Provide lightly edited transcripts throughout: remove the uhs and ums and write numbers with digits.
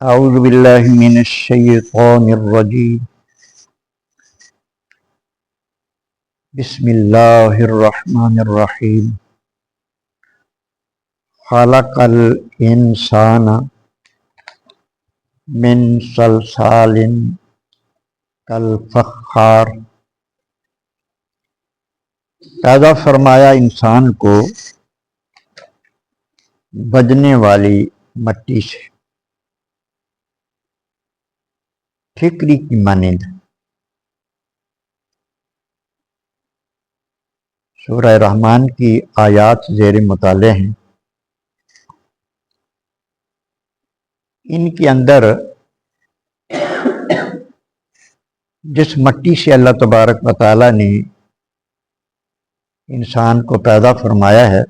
اعوذ باللہ من الشیطان الرجیم بسم اللہ الرحمن الرحیم خلق الانسان من صلصال کالفخار، پیدا فرمایا انسان کو بجنے والی مٹی سے، ٹھیکری کی مانند۔ سورہ رحمان کی آیات زیر مطالعہ ہیں۔ ان کے اندر جس مٹی سے اللہ تبارک و تعالیٰ نے انسان کو پیدا فرمایا ہے،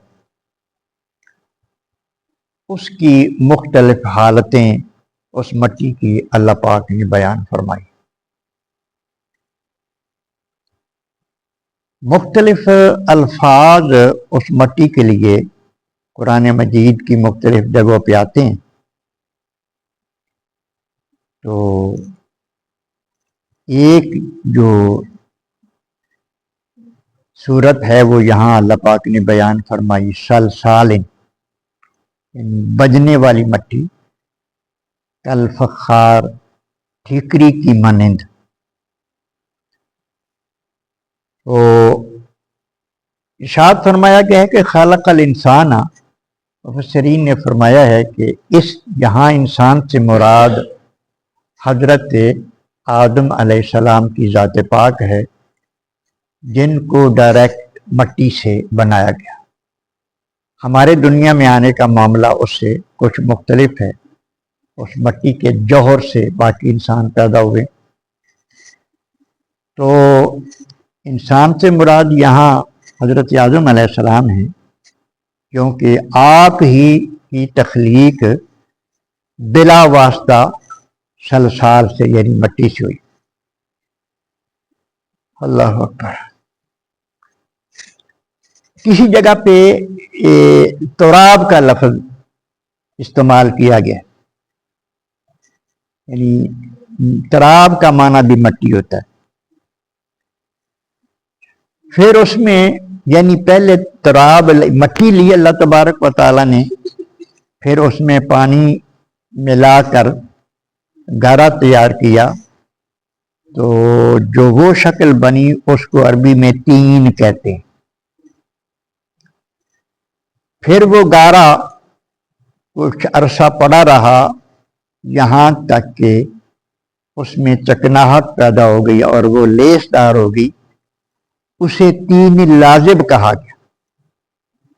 اس کی مختلف حالتیں اس مٹی کی اللہ پاک نے بیان فرمائی۔ مختلف الفاظ اس مٹی کے لیے قرآن مجید کی مختلف جگہوں پہ آتے ہیں۔ تو ایک جو صورت ہے وہ یہاں اللہ پاک نے بیان فرمائی، صلصال، بجنے والی مٹی، کالفخار، ٹھیکری کی مانند۔ تو ارشاد فرمایا گیا ہے کہ خلق الانسان، مفسرین نے فرمایا ہے کہ یہاں انسان سے مراد حضرت آدم علیہ السلام کی ذات پاک ہے، جن کو ڈائریکٹ مٹی سے بنایا گیا۔ ہمارے دنیا میں آنے کا معاملہ اس سے کچھ مختلف ہے، اس مٹی کے جوہر سے باقی انسان پیدا ہوئے۔ تو انسان سے مراد یہاں حضرت آدم علیہ السلام ہیں، کیونکہ آپ ہی کی تخلیق بلا واسطہ صلصال سے یعنی مٹی سے ہوئی۔ اللہ اکبر۔ کسی جگہ پہ تراب کا لفظ استعمال کیا گیا، یعنی تراب کا معنی بھی مٹی ہوتا ہے۔ پھر اس میں یعنی پہلے تراب مٹی لی اللہ تبارک و تعالیٰ نے، پھر اس میں پانی ملا کر گارا تیار کیا، تو جو وہ شکل بنی اس کو عربی میں تین کہتے ہیں۔ پھر وہ گارا کچھ عرصہ پڑا رہا، یہاں تک کہ اس میں چکناہٹ پیدا ہو گئی اور وہ لیس دار ہو گئی، اسے تین لازب کہا گیا،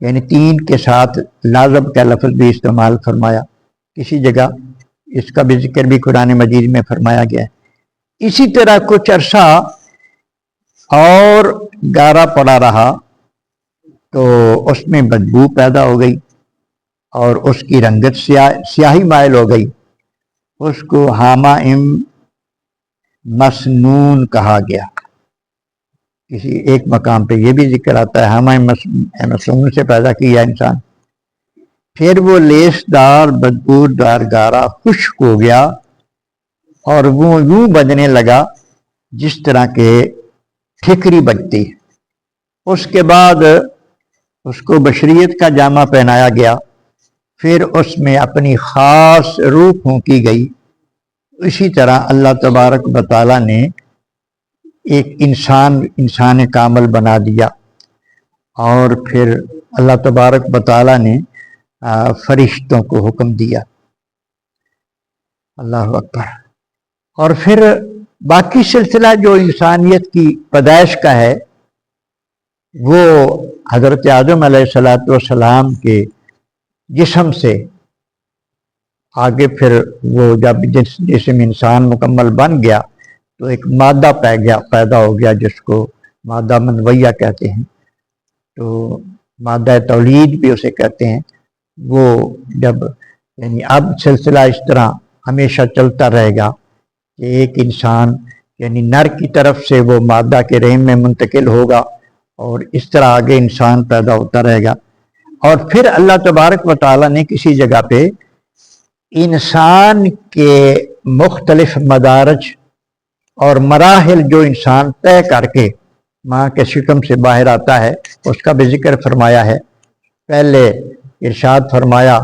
یعنی تین کے ساتھ لازب کا لفظ بھی استعمال فرمایا۔ کسی جگہ اس کا بھی ذکر بھی قرآن مجید میں فرمایا گیا ہے۔ اسی طرح کچھ عرصہ اور گارا پڑا رہا تو اس میں بدبو پیدا ہو گئی اور اس کی رنگت سیاہی مائل ہو گئی، اس کو حمائم مسنون کہا گیا۔ کسی ایک مقام پہ یہ بھی ذکر آتا ہے حمائم مسنون سے پیدا کیا انسان۔ پھر وہ لیس دار بدبودار گارا خشک ہو گیا اور وہ یوں بجنے لگا جس طرح کے ٹھیکری بجتی ہے۔ اس کے بعد اس کو بشریت کا جامہ پہنایا گیا، پھر اس میں اپنی خاص روح پھونکی گئی۔ اسی طرح اللہ تبارک و تعالیٰ نے ایک انسان کامل بنا دیا، اور پھر اللہ تبارک و تعالیٰ نے فرشتوں کو حکم دیا۔ اللہ اکبر۔ اور پھر باقی سلسلہ جو انسانیت کی پیدائش کا ہے، وہ حضرت آدم علیہ السلام کے جسم سے آگے پھر وہ جب جسم انسان مکمل بن گیا تو ایک مادہ پیدا ہو گیا جس کو مادہ منویہ کہتے ہیں، تو مادہ تولید بھی اسے کہتے ہیں۔ وہ جب یعنی اب سلسلہ اس طرح ہمیشہ چلتا رہے گا کہ ایک انسان یعنی نر کی طرف سے وہ مادہ کے رحم میں منتقل ہوگا، اور اس طرح آگے انسان پیدا ہوتا رہے گا۔ اور پھر اللہ تبارک و تعالیٰ نے کسی جگہ پہ انسان کے مختلف مدارج اور مراحل جو انسان طے کر کے ماں کے شکم سے باہر آتا ہے اس کا بھی ذکر فرمایا ہے۔ پہلے ارشاد فرمایا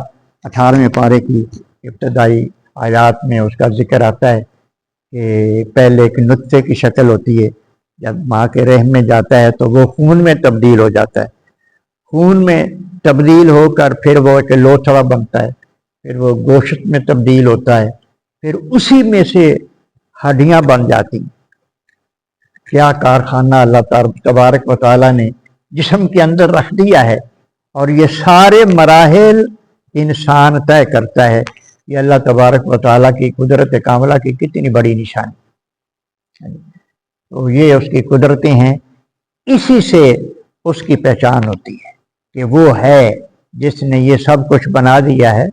18ویں پارے کی ابتدائی آیات میں اس کا ذکر آتا ہے کہ پہلے ایک نطفے کی شکل ہوتی ہے، جب ماں کے رحم میں جاتا ہے تو وہ خون میں تبدیل ہو جاتا ہے، خون میں تبدیل ہو کر پھر وہ ایک لوتھڑا بنتا ہے، پھر وہ گوشت میں تبدیل ہوتا ہے، پھر اسی میں سے ہڈیاں بن جاتی ہیں۔ کیا کارخانہ اللہ تبارک و تعالیٰ نے جسم کے اندر رکھ دیا ہے، اور یہ سارے مراحل انسان طے کرتا ہے۔ یہ اللہ تبارک و تعالیٰ کی قدرت کاملہ کی کتنی بڑی نشانی، تو یہ اس کی قدرتیں ہیں، اسی سے اس کی پہچان ہوتی ہے کہ وہ ہے جس نے یہ سب کچھ بنا دیا ہے،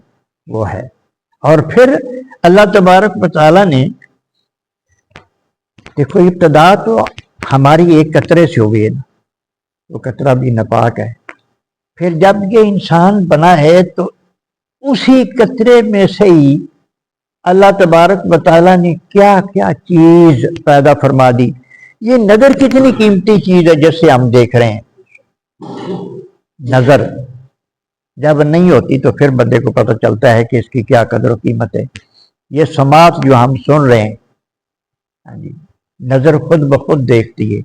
وہ ہے۔ اور پھر اللہ تبارک و تعالیٰ نے دیکھو ابتدا تو ہماری ایک قطرے سے ہوئی ہے نا، وہ قطرہ بھی ناپاک ہے، پھر جب یہ انسان بنا ہے تو اسی قطرے میں سے ہی اللہ تبارک و تعالیٰ نے کیا کیا چیز پیدا فرما دی۔ یہ نظر کتنی قیمتی چیز ہے جیسے ہم دیکھ رہے ہیں، نظر جب نہیں ہوتی تو پھر بندے کو پتہ چلتا ہے کہ اس کی کیا قدر و قیمت ہے۔ یہ سماعت جو ہم سن رہے ہیں، نظر خود بخود دیکھتی ہے،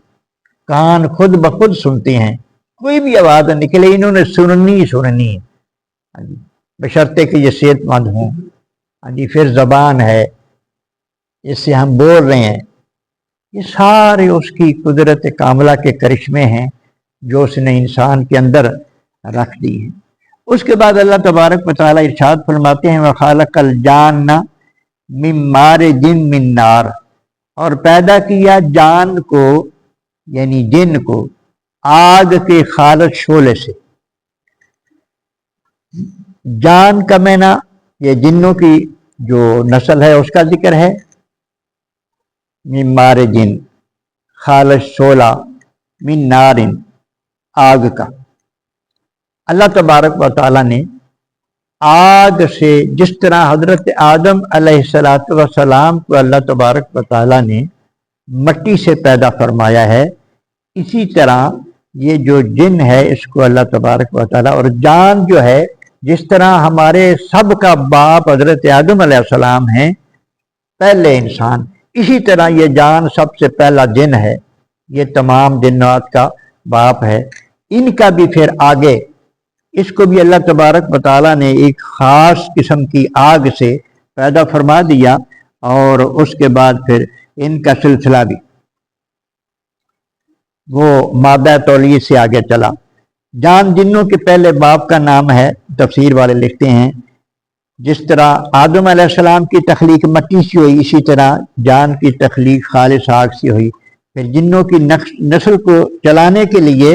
کان خود بخود سنتے ہیں، کوئی بھی آواز نکلے انہوں نے سننی ہی سننی ہے، بشرطے کہ یہ صحت مند ہوں۔ پھر زبان ہے، اس سے ہم بول رہے ہیں، یہ سارے اس کی قدرت کاملہ کے کرشمے ہیں جو اس نے انسان کے اندر رکھ دی ہیں۔ اس کے بعد اللہ تبارک و تعالیٰ ارشاد فرماتے ہیں وَخَالَقَ الْجَانَّ مِن مَارِجٍ مِن نَار، اور پیدا کیا جان کو یعنی جن کو آگ کے خالص شعلے سے۔ جان کا معنی یہ جنوں کی جو نسل ہے اس کا ذکر ہے، من مارجن خالص شعلہ، من نار آگ کا۔ اللہ تبارک و تعالیٰ نے آگ سے جس طرح حضرت آدم علیہ السلام کو اللہ تبارک و تعالیٰ نے مٹی سے پیدا فرمایا ہے، اسی طرح یہ جو جن ہے اس کو اللہ تبارک و تعالیٰ، اور جان جو ہے جس طرح ہمارے سب کا باپ حضرت آدم علیہ السلام ہیں پہلے انسان، اسی طرح یہ جان سب سے پہلا جن ہے، یہ تمام جنات کا باپ ہے۔ ان کا بھی پھر آگے اس کو بھی اللہ تبارک و تعالیٰ نے ایک خاص قسم کی آگ سے پیدا فرما دیا، اور اس کے بعد پھر ان کا سلسلہ بھی وہ مادہ تولید سے آگے چلا۔ جان جنوں کے پہلے باپ کا نام ہے، تفسیر والے لکھتے ہیں جس طرح آدم علیہ السلام کی تخلیق مٹی سے ہوئی، اسی طرح جان کی تخلیق خالص آگ سے ہوئی۔ پھر جنوں کی نسل کو چلانے کے لیے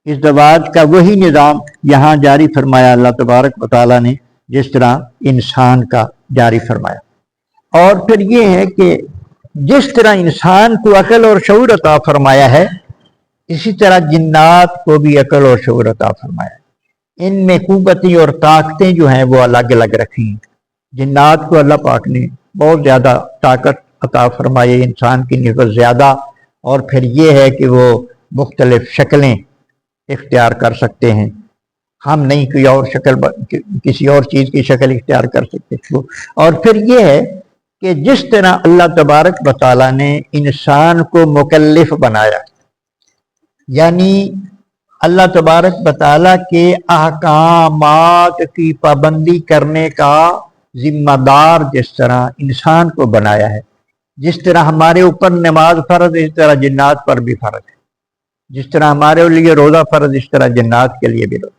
اس زواج کا وہی نظام یہاں جاری فرمایا اللہ تبارک و تعالیٰ نے جس طرح انسان کا جاری فرمایا۔ اور پھر یہ ہے کہ جس طرح انسان کو عقل اور شعور عطا فرمایا ہے، اسی طرح جنات کو بھی عقل اور شعور عطا فرمایا ہے۔ ان میں قوتیں اور طاقتیں جو ہیں وہ الگ الگ رکھی ہیں۔ جنات کو اللہ پاک نے بہت زیادہ طاقت عطا فرمائی، انسان کی نسبت زیادہ، اور پھر یہ ہے کہ وہ مختلف شکلیں اختیار کر سکتے ہیں، ہم نہیں کوئی اور شکل کسی اور چیز کی شکل اختیار کر سکتے۔ اور پھر یہ ہے کہ جس طرح اللہ تبارک و تعالیٰ نے انسان کو مکلف بنایا، یعنی اللہ تبارک و تعالیٰ کے احکامات کی پابندی کرنے کا ذمہ دار جس طرح انسان کو بنایا ہے، جس طرح ہمارے اوپر نماز فرض ہے اس طرح جنات پر بھی فرض ہے، جس طرح ہمارے لیے روزہ فرض اس طرح جنات کے لیے بھی روزہ۔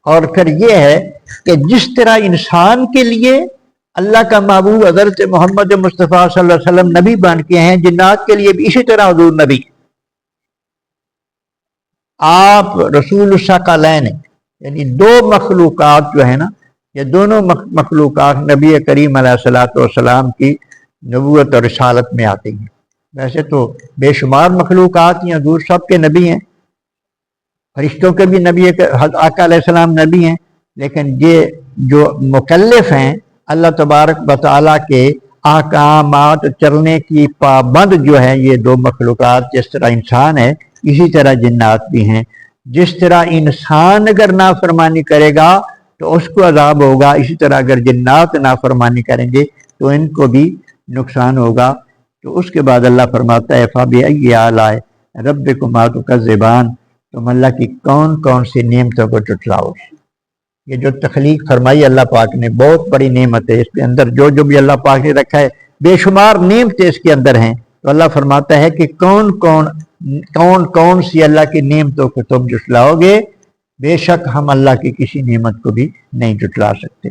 اور پھر یہ ہے کہ جس طرح انسان کے لیے اللہ کا محبوب حضرت محمد مصطفیٰ صلی اللہ علیہ وسلم نبی بن کے ہیں، جنات کے لیے بھی اسی طرح حضور نبی، آپ رسول الثقلین ہیں، یعنی دو مخلوقات جو ہے نا، یہ دونوں مخلوقات نبی کریم علیہ الصلوۃ والسلام کی نبوت اور رسالت میں آتی ہیں۔ ویسے تو بے شمار مخلوقات ہیں، حضور سب کے نبی ہیں، فرشتوں کے بھی نبی، آقا علیہ السلام نبی ہیں، لیکن یہ جو مکلف ہیں اللہ تبارک و تعالیٰ کے احکامات چلنے کی پابند جو ہیں یہ دو مخلوقات، جس طرح انسان ہے اسی طرح جنات بھی ہیں۔ جس طرح انسان اگر نافرمانی کرے گا تو اس کو عذاب ہوگا، اسی طرح اگر جنات نافرمانی کریں گے تو ان کو بھی نقصان ہوگا۔ تو اس کے بعد اللہ فرماتا ہے فَبِأَيِّ آلَاءِ رَبِّكُمَا تُكَذِّبَانِ، تم اللہ کی کون کون سی نعمتوں کو جھٹلاؤ گے۔ یہ جو تخلیق فرمائی اللہ پاک نے بہت بڑی نعمت ہے، اس کے اندر جو بھی اللہ پاک نے رکھا ہے بے شمار نعمتیں اس کے اندر ہیں۔ تو اللہ فرماتا ہے کہ کون کون سی اللہ کی نعمتوں کو تم جھٹلاؤ گے، بے شک ہم اللہ کی کسی نعمت کو بھی نہیں جھٹلا سکتے۔